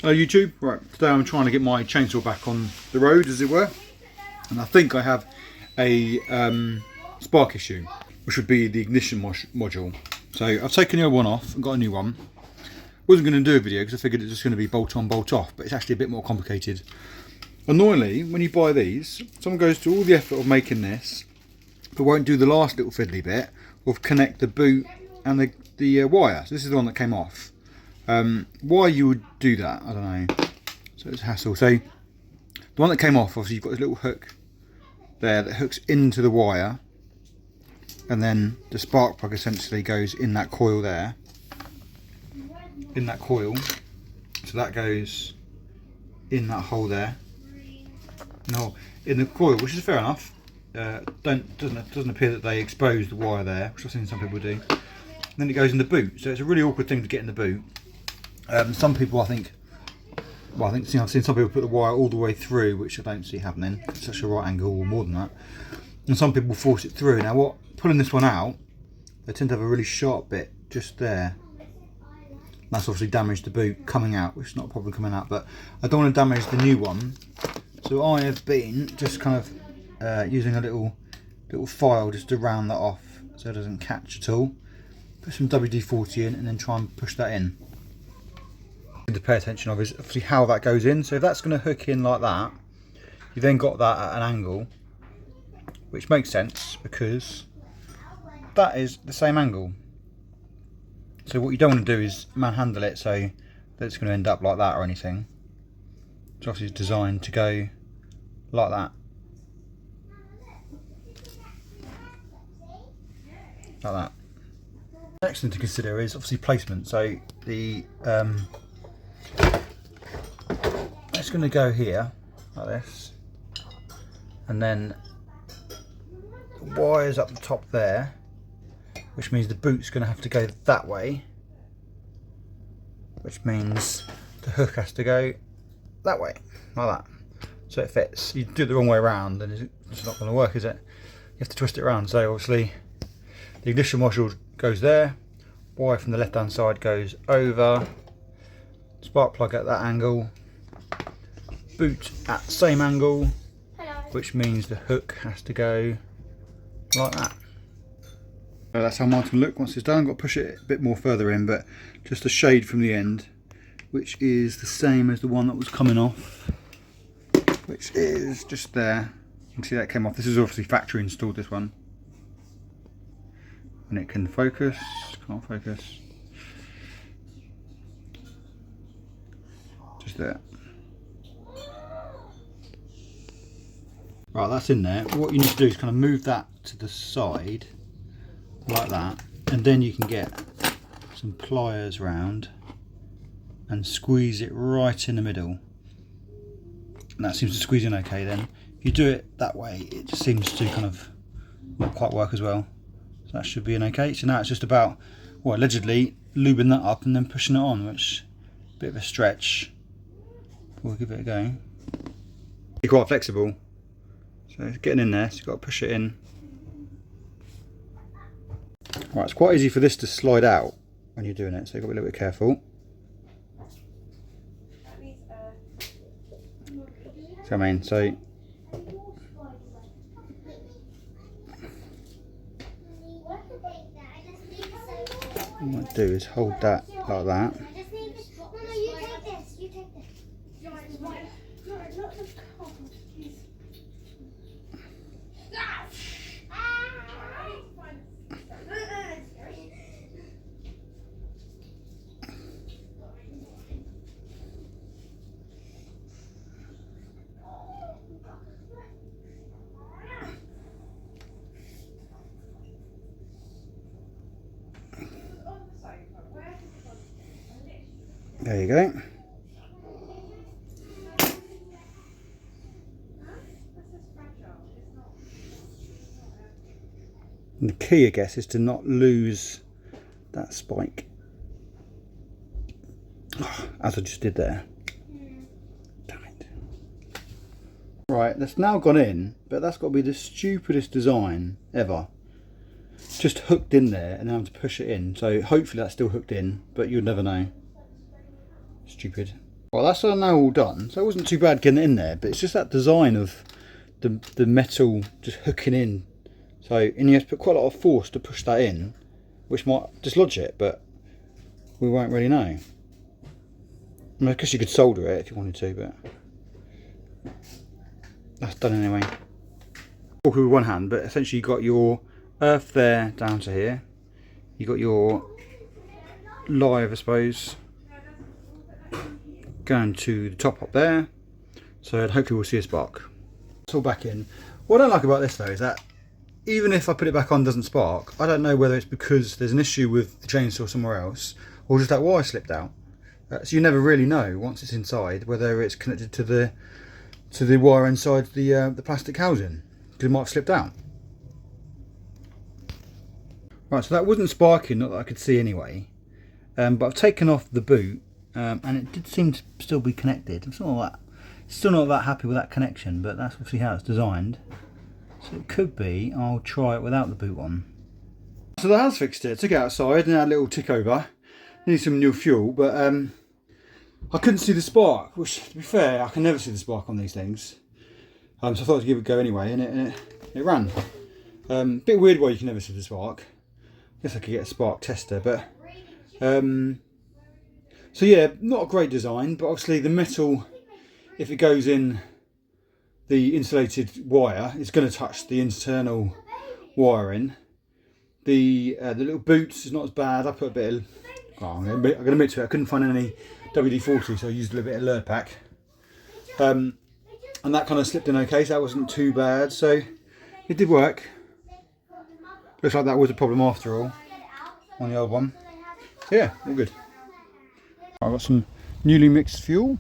Hello YouTube, right, today I'm trying to get my chainsaw back on the road as it were, and I think I have a spark issue, which would be the ignition module. So I've taken the old one off and got a new one. Wasn't going to do a video because I figured it's just going to be bolt on, bolt off, but it's actually a bit more complicated. Annoyingly, when you buy these, someone goes to all the effort of making this, but won't do the last little fiddly bit of connect the boot and the wire. So this is the one that came off. Why you would do that, I don't know. So it's a hassle. So the one that came off, obviously you've got this little hook there that hooks into the wire, and then the spark plug essentially goes in that coil there. In that coil. So that goes in that hole there. No, in the coil, which is fair enough. Doesn't appear that they expose the wire there, which I've seen some people do. And then it goes in the boot, so it's a really awkward thing to get in the boot. Some people, I've seen some people put the wire all the way through, which I don't see happening. It's such a right angle, or more than that. And some people force it through. Now, pulling this one out, they tend to have a really sharp bit just there. That's obviously damaged the boot coming out, which is not a problem coming out, but I don't want to damage the new one. So I have been just kind of using a little file just to round that off so it doesn't catch at all. Put some WD-40 in and then try and push that in. To pay attention of is obviously how that goes in. So if that's going to hook in like that, you then got that at an angle, which makes sense because that is the same angle. So what you don't want to do is manhandle it so that it's going to end up like that or anything. It's obviously designed to go like that. Like that. Next thing to consider is obviously placement. So the it's going to go here like this, and then the wire's up the top there, which means the boot's going to have to go that way, which means the hook has to go that way, like that, so it fits. You do it the wrong way around and it's not going to work, is it? You have to twist it around. So obviously the ignition module goes there, wire from the left hand side goes over, spark plug at that angle, boot at the same angle, which means the hook has to go like that. So that's how mine's going to look once it's done. I've got to push it a bit more further in, but just a shade from the end, which is the same as the one that was coming off, which is just there. You can see that came off. This is obviously factory installed, this one. And it can focus, can't focus. Just there. Right, that's in there. What you need to do is kind of move that to the side, like that, and then you can get some pliers round and squeeze it right in the middle. And that seems to squeeze in okay then. If you do it that way, it just seems to kind of not quite work as well. So that should be an okay. So now it's just about, well, allegedly lubing that up and then pushing it on, which is a bit of a stretch. We'll give it a go. It's quite flexible. So it's getting in there, so you've got to push it in. Right, it's quite easy for this to slide out when you're doing it, so you've got to be a little bit careful. So I mean, so what I might do is hold that like that. There you go. And the key, I guess, is to not lose that spike, as I just did there. Damn it. Right, that's now gone in, but that's got to be the stupidest design ever. Just hooked in there and then having to push it in. So hopefully that's still hooked in, but you'll never know. Stupid. Well, that's now all done, so it wasn't too bad getting it in there, but it's just that design of the metal just hooking in. So, and you have to put quite a lot of force to push that in, which might dislodge it, but we won't really know. I mean, I guess you could solder it if you wanted to, but that's done anyway. Walk with one hand, but essentially you've got your earth there down to here. You've got your live, I suppose, going to the top up there. So hopefully we'll see a spark. It's all back in. What I don't like about this though is that even if I put it back on and doesn't spark, I don't know whether it's because there's an issue with the chainsaw somewhere else or just that wire slipped out. So you never really know once it's inside whether it's connected to the wire inside the plastic housing, because it might have slipped out. Right, so that wasn't sparking, not that I could see anyway, but I've taken off the boot and it did seem to still be connected. I'm still not that happy with that connection, but that's obviously how it's designed. So it could be I'll try it without the boot on. So that has fixed it. Took it outside and had a little tick over. Need some new fuel, but I couldn't see the spark, which to be fair, I can never see the spark on these things. So I thought I'd give it a go anyway, and it ran. Bit weird why you can never see the spark. Guess I could get a spark tester, but so yeah, not a great design, but obviously the metal, if it goes in the insulated wire, it's going to touch the internal wiring. The little boots is not as bad. I put a bit of, I'm going to admit to it, I couldn't find any WD-40, so I used a little bit of Lurpak. And that kind of slipped in okay, so that wasn't too bad. So it did work. Looks like that was a problem after all on the old one. So yeah, all good. I've got some newly mixed fuel.